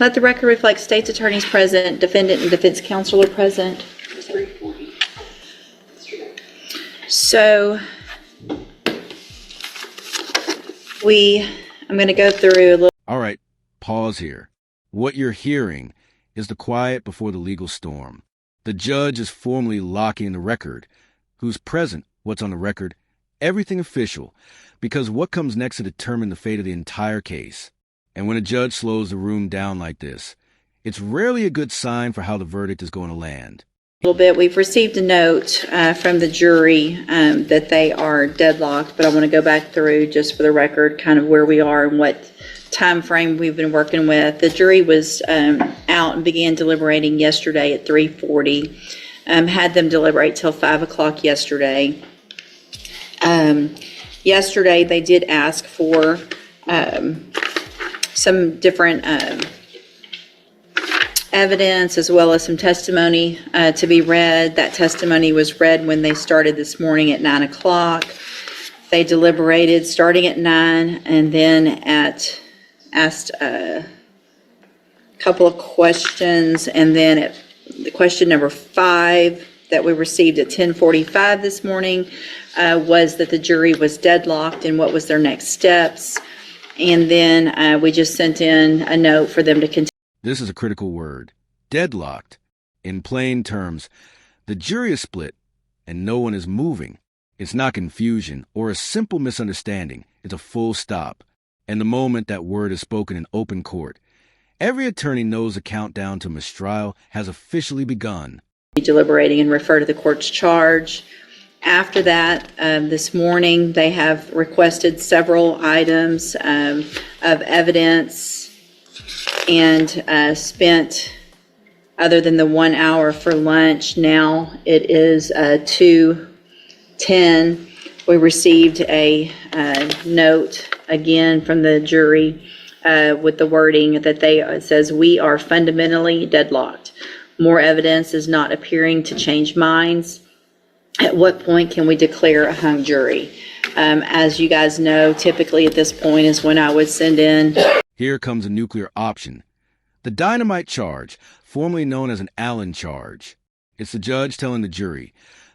Let the record reflect state's attorneys present, defendant and defense counsel are present. So I'm going to go through a little. All right, pause here. What you're hearing is the quiet before the legal storm. The judge is formally locking the record. Who's present, what's on the record, everything official, because what comes next to determine the fate of the entire case. And when a judge slows the room down like this, it's rarely a good sign for how the verdict is going to land. A little bit. We've received a note from the jury that they are deadlocked, but I want to go back through just for the record kind of where we are and what time frame we've been working with. The jury was out and began deliberating yesterday at 3:40. Had them deliberate till 5 o'clock yesterday. Yesterday they did ask for some different evidence as well as some testimony to be read. That testimony was read when they started this morning at 9 o'clock. They deliberated starting at 9 and then asked a couple of questions, and then at the question number 5 that we received at 10:45 this morning was that the jury was deadlocked and what was their next steps. And then we just sent in a note for them to continue. This is a critical word. Deadlocked. In plain terms, the jury is split and no one is moving. It's not confusion or a simple misunderstanding. It's a full stop. And the moment that word is spoken in open court, every attorney knows the countdown to mistrial has officially begun. Deliberating and refer to the court's charge. After that, this morning, they have requested several items of evidence and spent, other than the 1 hour for lunch, now it is 2:10. We received a note again from the jury with the wording that it says, "We are fundamentally deadlocked. More evidence is not appearing to change minds. At what point can we declare a hung jury?" As you guys know, typically at this point is when I would send in. Here comes a nuclear option. The dynamite charge, formerly known as an Allen charge. It's the judge telling the jury,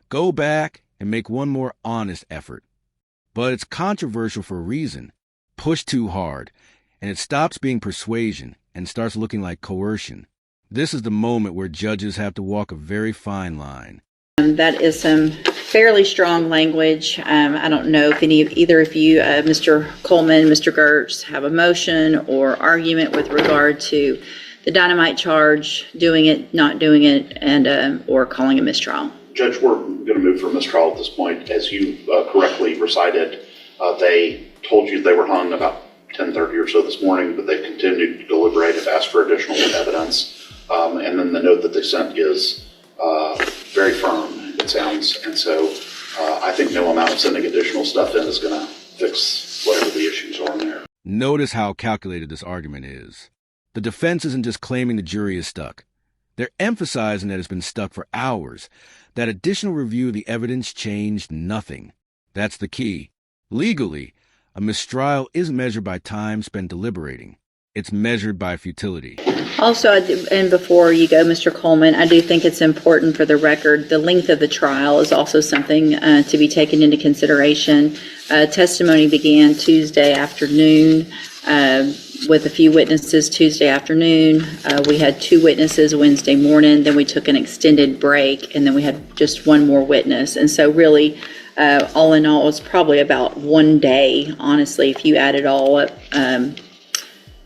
go back and make one more honest effort. But it's controversial for a reason. Push too hard, and it stops being persuasion and starts looking like coercion. This is the moment where judges have to walk a very fine line. That is some fairly strong language. I don't know if either of you, Mr. Coleman, Mr. Gertz, have a motion or argument with regard to the dynamite charge, doing it, not doing it, and or calling a mistrial. Judge, we're going to move for mistrial at this point. As you correctly recited, they told you they were hung about 10:30 or so this morning, but they've continued to deliberate, have asked for additional evidence. And then the note that they sent is very firm, it sounds. And so I think no amount of sending additional stuff in is going to fix whatever the issues are in there. Notice how calculated this argument is. The defense isn't just claiming the jury is stuck. They're emphasizing that it's been stuck for hours, that additional review of the evidence changed nothing. That's the key. Legally, a mistrial isn't measured by time spent deliberating. It's measured by futility. Also, and before you go, Mr. Coleman, I do think it's important for the record, the length of the trial is also something to be taken into consideration. Testimony began Tuesday afternoon with a few witnesses Tuesday afternoon. We had 2 witnesses Wednesday morning, then we took an extended break, and then we had just one more witness. And so really, all in all, it was probably about 1 day, honestly, if you add it all up,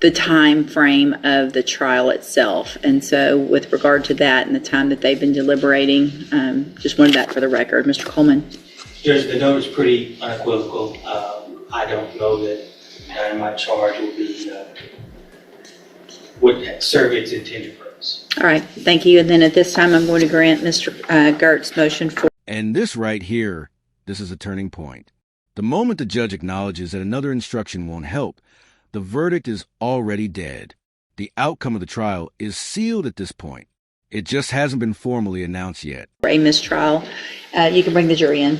the time frame of the trial itself. And so with regard to that and the time that they've been deliberating, just wanted that for the record. Mr. Coleman. Judge, the note is pretty unequivocal. I don't know that dynamite charge would serve its intended purpose. All right, thank you. And then at this time, I'm going to grant Mr. Gertz's motion for. And this right here, this is a turning point. The moment the judge acknowledges that another instruction won't help, the verdict is already dead. The outcome of the trial is sealed at this point. It just hasn't been formally announced yet. For a mistrial, you can bring the jury in.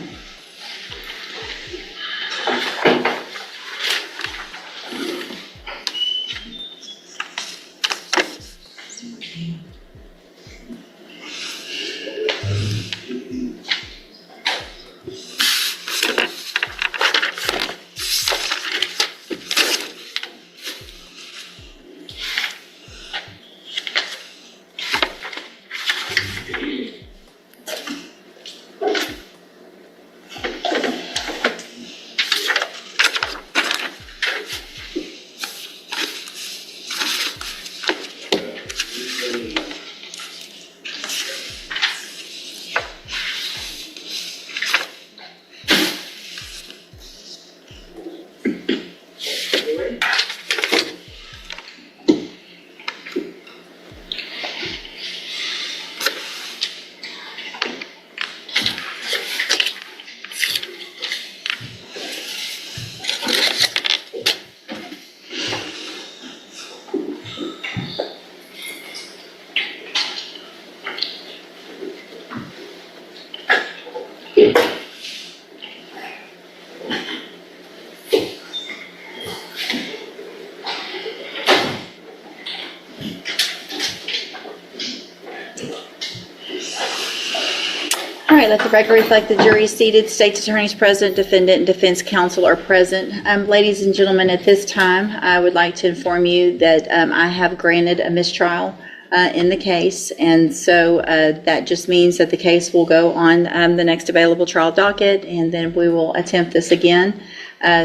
All right, let the record reflect the jury is seated, state's attorneys present, defendant and defense counsel are present. Ladies and gentlemen, at this time, I would like to inform you that I have granted a mistrial in the case, and so that just means that the case will go on the next available trial docket, and then we will attempt this again.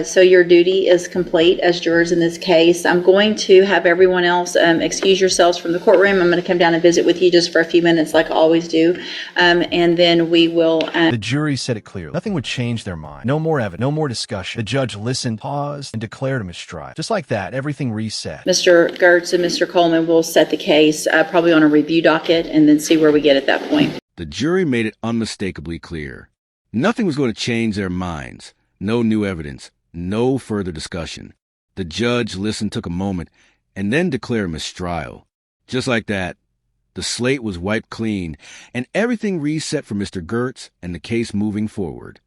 So your duty is complete as jurors in this case. I'm going to have everyone else excuse yourselves from the courtroom. I'm going to come down and visit with you just for a few minutes like I always do. And then we will... The jury said it clearly. Nothing would change their mind. No more evidence, no more discussion. The judge listened, paused, and declared a mistrial. Just like that, everything reset. Mr. Gertz and Mr. Coleman will set the case probably on a review docket and then see where we get at that point. The jury made it unmistakably clear. Nothing was going to change their minds. No new evidence. No further discussion. The judge listened, took a moment, and then declared mistrial. Just like that, the slate was wiped clean, and everything reset for Mr. Gertz and the case moving forward.